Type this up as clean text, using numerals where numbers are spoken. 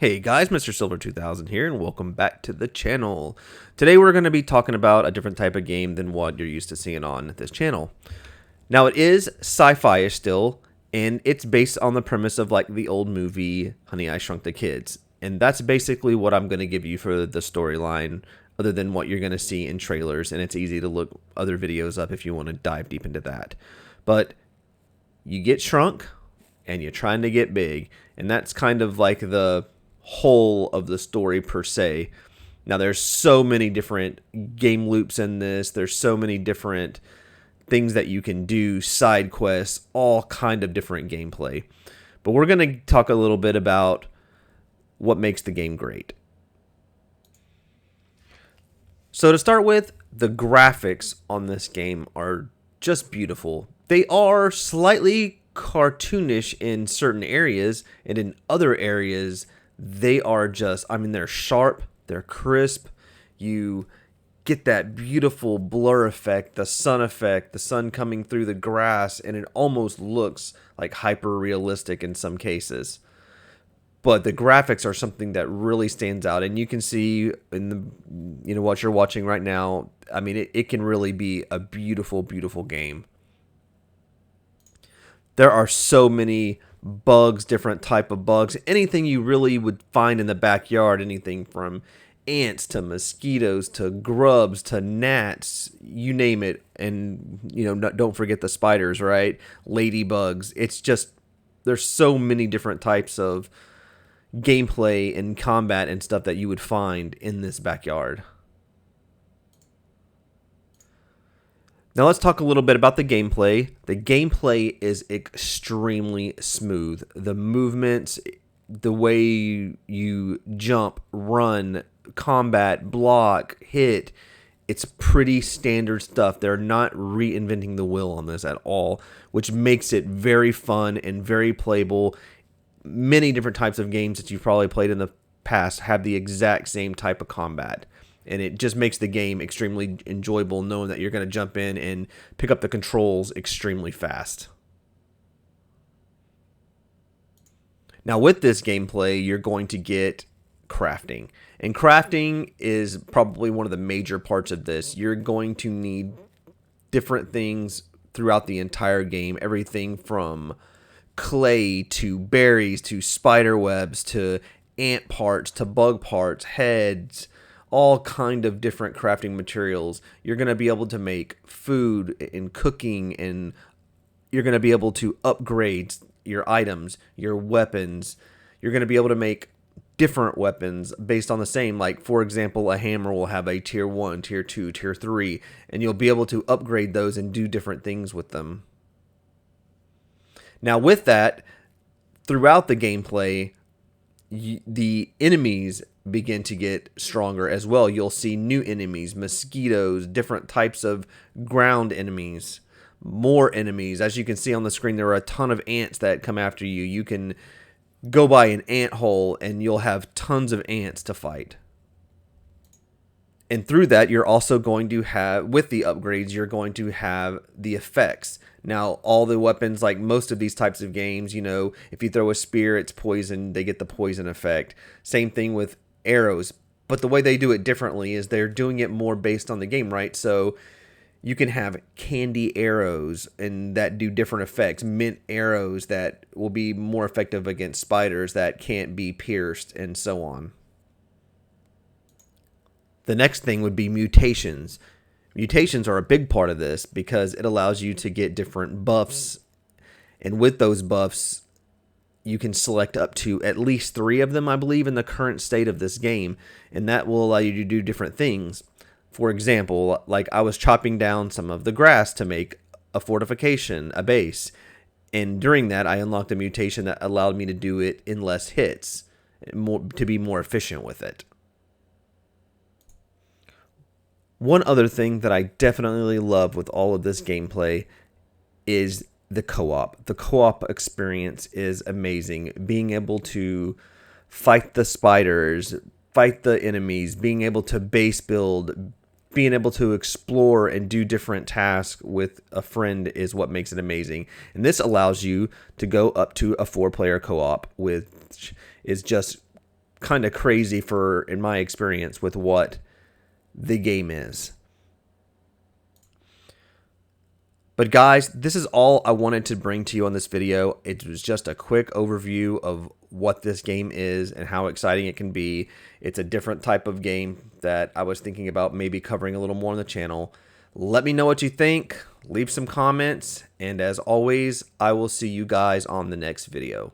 Hey guys, Mr. Silver 2000 here, and welcome back to the channel. Today we're going to be talking about a different type of game than what you're used to seeing on this channel. Now it is sci-fi-ish still, and it's based on the premise of like the old movie Honey, I Shrunk the Kids. And that's basically what I'm going to give you for the storyline, other than what you're going to see in trailers, and it's easy to look other videos up if you want to dive deep into that. But you get shrunk, and you're trying to get big, and that's kind of like the whole of the story per se. Now there's so many different game loops in this. There's so many different things that you can do, side quests, all kind of different gameplay. But we're going to talk a little bit about what makes the game great. So to start with, the graphics on this game are just beautiful. They are slightly cartoonish in certain areas, and in other areas they are just, they're sharp, they're crisp. You get that beautiful blur effect, the sun coming through the grass, and it almost looks like hyper realistic in some cases. But the graphics are something that really stands out, and you can see in the what you're watching right now. It can really be a beautiful, beautiful game. There are so many bugs, different type of bugs, anything you really would find in the backyard, anything from ants to mosquitoes to grubs to gnats, you name it. And don't forget the spiders, right? Ladybugs. It's just, there's so many different types of gameplay and combat and stuff that you would find in this backyard. Now let's talk a little bit about the gameplay. The gameplay is extremely smooth. The movements, the way you jump, run, combat, block, hit, it's pretty standard stuff. They're not reinventing the wheel on this at all, which makes it very fun and very playable. Many different types of games that you've probably played in the past have the exact same type of combat. And it just makes the game extremely enjoyable knowing that you're going to jump in and pick up the controls extremely fast. Now with this gameplay, you're going to get crafting. And crafting is probably one of the major parts of this. You're going to need different things throughout the entire game. Everything from clay to berries to spider webs to ant parts to bug parts, heads, all kind of different crafting materials. You're going to be able to make food and cooking, and you're going to be able to upgrade your items, your weapons. You're going to be able to make different weapons based on the same. Like, for example, a hammer will have a tier 1, tier 2, tier 3, and you'll be able to upgrade those and do different things with them. Now with that, throughout the gameplay, the enemies begin to get stronger as well. You'll see new enemies, mosquitoes, different types of ground enemies, more enemies. As you can see on the screen, there are a ton of ants that come after you. You can go by an ant hole and you'll have tons of ants to fight. And through that, you're also going to have, with the upgrades, you're going to have the effects. Now, all the weapons, like most of these types of games, if you throw a spear, it's poison, they get the poison effect. Same thing with arrows. But the way they do it differently is they're doing it more based on the game, right? So you can have candy arrows and that do different effects. Mint arrows that will be more effective against spiders that can't be pierced, and so on. The next thing would be mutations. Mutations are a big part of this because it allows you to get different buffs. And with those buffs, you can select up to at least 3 of them, I believe, in the current state of this game. And that will allow you to do different things. For example, like I was chopping down some of the grass to make a fortification, a base. And during that, I unlocked a mutation that allowed me to do it in less hits, to be more efficient with it. One other thing that I definitely love with all of this gameplay is the co-op. The co-op experience is amazing. Being able to fight the spiders, fight the enemies, being able to base build, being able to explore and do different tasks with a friend is what makes it amazing. And this allows you to go up to a 4-player co-op, which is just kind of crazy for, in my experience, with what the game is. But guys, this is all I wanted to bring to you on this video. It was just a quick overview of what this game is and how exciting it can be. It's a different type of game that I was thinking about maybe covering a little more on the channel. Let me know what you think. Leave some comments. And as always, I will see you guys on the next video.